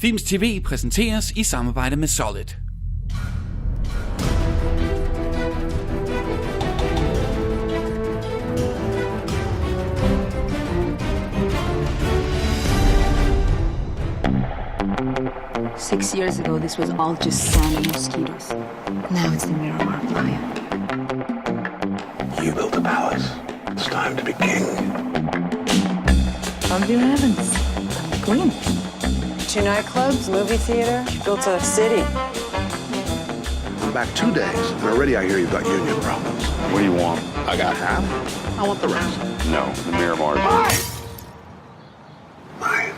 Filmz TV præsenteres i samarbejde med Solid. Six years ago, this was all just sand and mosquitoes. Now it's the Miramar Playa. You built the palace. It's time to be king. I'm Ike Evans. I'm the queen. 2 nightclubs, movie theater, built a city. I'm back 2 days, and already I hear you've got union problems. What do you want? I got half. I want the rest. No, the Miramar. Mine.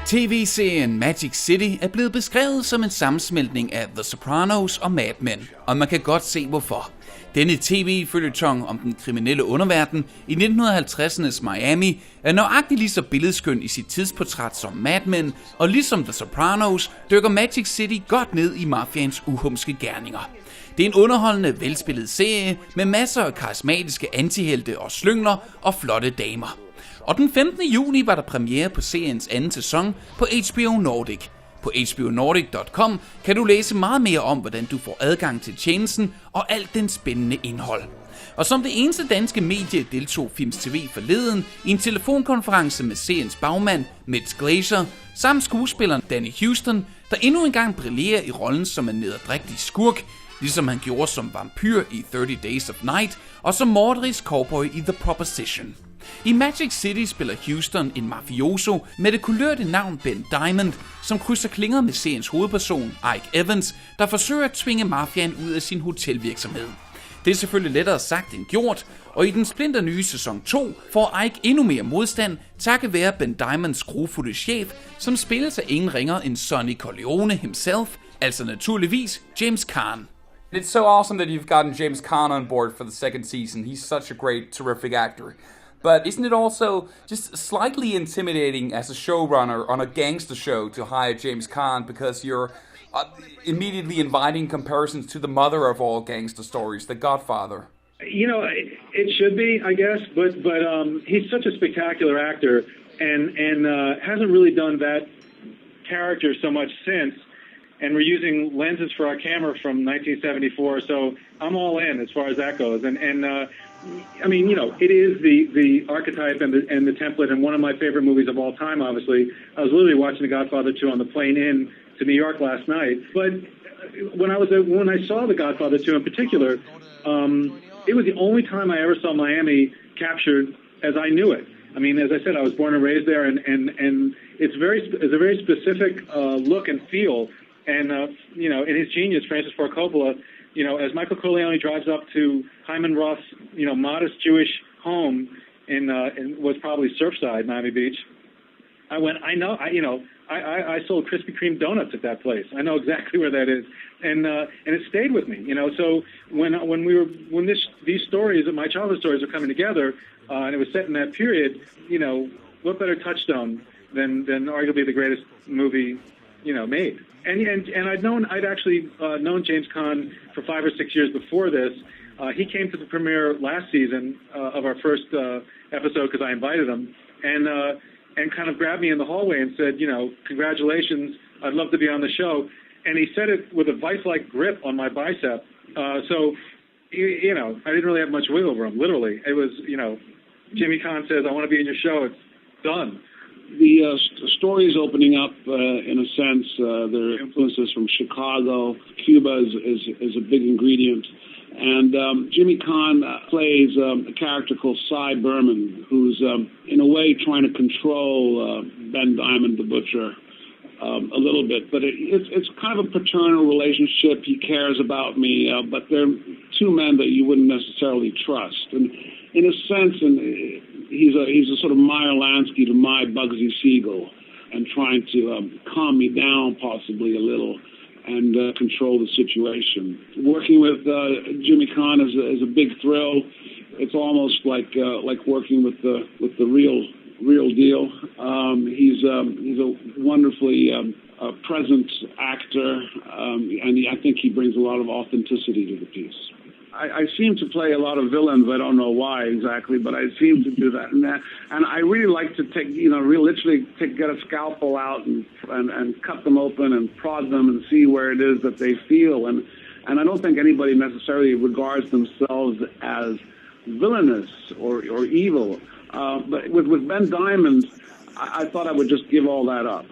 Tv-serien Magic City er blevet beskrevet som en sammensmeltning af The Sopranos og Mad Men, og man kan godt se hvorfor. Denne tv-føljeton om den kriminelle underverden i 1950'ernes Miami er nøjagtigt lige så billedskønt i sit tidsportræt som Mad Men, og ligesom The Sopranos dykker Magic City godt ned i mafiaens uhumske gerninger. Det er en underholdende, velspillet serie med masser af karismatiske antihelte og slyngler og flotte damer. Og den 15. juni var der premiere på seriens anden sæson på HBO Nordic. På hbonordic.com kan du læse meget mere om, hvordan du får adgang til tjenesten og alt den spændende indhold. Og som det eneste danske medie deltog Filmz TV forleden i en telefonkonference med seriens bagmand Mitch Glazer, samt skuespilleren Danny Huston, der endnu engang brillerer i rollen som en nederdrægtig skurk, ligesom han gjorde som vampyr i 30 Days of Night og som morderisk cowboy i The Proposition. I Magic City spiller Huston en mafioso med det kulørte navn Ben Diamond, som krydser klinger med seriens hovedperson Ike Evans, der forsøger at tvinge mafiaen ud af sin hotelvirksomhed. Det er selvfølgelig lettere sagt end gjort, og i den splinter nye sæson 2 får Ike endnu mere modstand, takket være Ben Diamonds grufulde chef, som spilles af ingen ringer end Sonny Corleone himself, altså naturligvis James Caan. It's so awesome that you've gotten James Caan on board for the second season. He's such a great, terrific actor. But isn't it also just slightly intimidating as a showrunner on a gangster show to hire James Caan because you're immediately inviting comparisons to the mother of all gangster stories, The Godfather? You know, it should be, I guess, but he's such a spectacular actor and hasn't really done that character so much since. And we're using lenses for our camera from 1974, so I'm all in as far as that goes. I mean, you know, it is the archetype and the template, and one of my favorite movies of all time, obviously. I was literally watching The Godfather 2 on the plane in to New York last night. But when I saw The Godfather 2 in particular, it was the only time I ever saw Miami captured as I knew it. I mean, as I said, I was born and raised there, and it's a very specific look and feel. And, you know, in his genius, Francis Ford Coppola, you know, as Michael Corleone drives up to Hyman Roth's, you know, modest Jewish home in was probably Surfside, Miami Beach, I sold Krispy Kreme donuts at that place. I know exactly where that is. And it stayed with me, you know. So when these stories, my childhood stories are coming together, and it was set in that period, you know, what better touchstone than arguably the greatest movie, you know, made. And I'd actually known James Caan for 5 or 6 years before this. He came to the premiere last season of our first episode because I invited him, and kind of grabbed me in the hallway and said, you know, congratulations, I'd love to be on the show. And he said it with a vice-like grip on my bicep. So, you know, I didn't really have much wiggle room, literally. It was, you know, Jimmy Caan says, I want to be in your show, it's done. The story is opening up in a sense. There are influences from Chicago. Cuba is a big ingredient. And Jimmy Caan plays a character called Cy Berman, who's in a way trying to control Ben Diamond, the butcher, a little bit. But it's kind of a paternal relationship. He cares about me, but they're two men that you wouldn't necessarily trust. And in a sense, he's a sort of Meyer Lansky to my Bugsy Siegel, and trying to calm me down possibly a little and control the situation. Working with Jimmy Caan is a big thrill. It's almost like working with the real deal. He's a wonderfully present actor, and I think he brings a lot of authenticity to the piece. I seem to play a lot of villains. I don't know why exactly, but I seem to do that. And I really like to take, literally get a scalpel out and cut them open and prod them and see where it is that they feel. And I don't think anybody necessarily regards themselves as villainous or evil. But with Ben Diamond, I thought I would just give all that up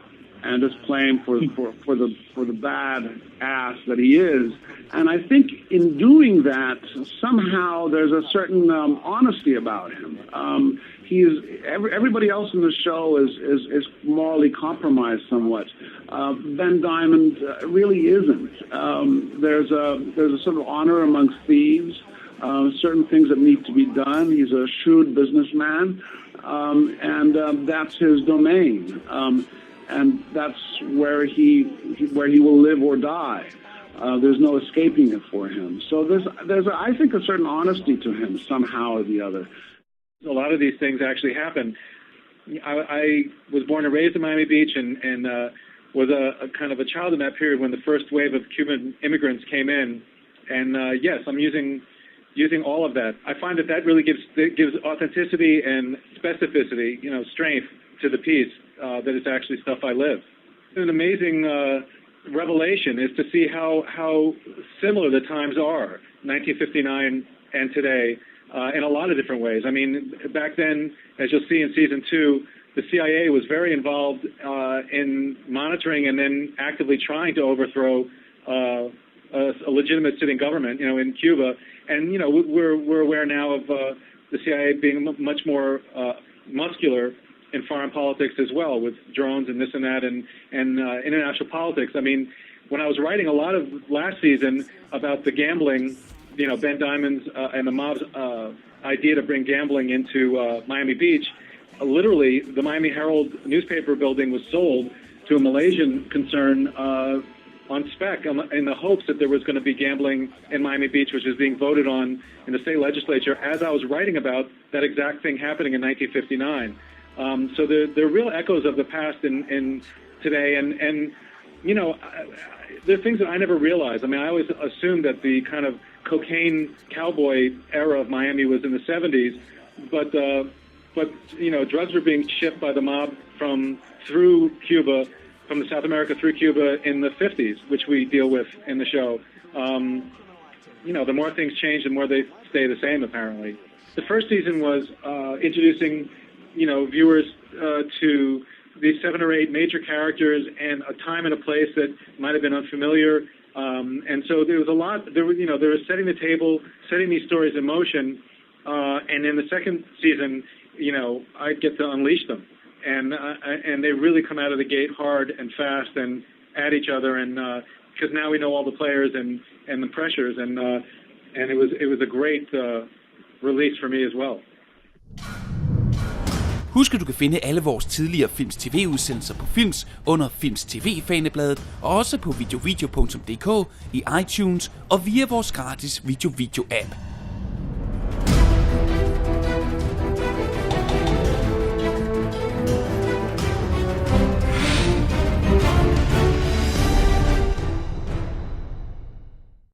and just play him for the bad ass that he is. And I think in doing that, somehow there's a certain honesty about him. Everybody else in the show is morally compromised somewhat. Ben Diamond really isn't. There's a sort of honor amongst thieves. Certain things that need to be done. He's a shrewd businessman, and that's his domain. And that's where he will live or die. There's no escaping it for him. So there's I think a certain honesty to him somehow or the other. A lot of these things actually happen. I was born and raised in Miami Beach, and was a kind of a child in that period when the first wave of Cuban immigrants came in. And yes, I'm using all of that. I find that really gives authenticity and specificity, strength to the piece. That it's actually stuff I live. An amazing revelation is to see how similar the times are, 1959 and today, in a lot of different ways. I mean, back then, as you'll see in season 2, the CIA was very involved in monitoring and then actively trying to overthrow a legitimate sitting government, in Cuba. And we're aware now of the CIA being much more muscular in foreign politics as well, with drones and this and that, and international politics. I mean, when I was writing a lot of last season about the gambling, Ben Diamond's and the mob's idea to bring gambling into Miami Beach, literally the Miami Herald newspaper building was sold to a Malaysian concern on spec in the hopes that there was going to be gambling in Miami Beach, which is being voted on in the state legislature as I was writing about that exact thing happening in 1959. So they're real echoes of the past in today, and there are things that I never realized. I mean, I always assumed that the kind of cocaine cowboy era of Miami was in the 70s, but drugs were being shipped by the mob through Cuba, from the South America through Cuba in the 50s, which we deal with in the show. The more things change, the more they stay the same, apparently. The first season was introducing viewers to these 7 or 8 major characters and a time and a place that might have been unfamiliar. And so there was a lot. There was setting the table, setting these stories in motion. And in the second season, I get to unleash them, and they really come out of the gate hard and fast and at each other. And because now we know all the players and the pressures, and it was a great release for me as well. Husk, at du kan finde alle vores tidligere Filmz TV-udsendelser på Filmz under Filmz TV-fanebladet, og også på videovideo.dk, i iTunes og via vores gratis video-app.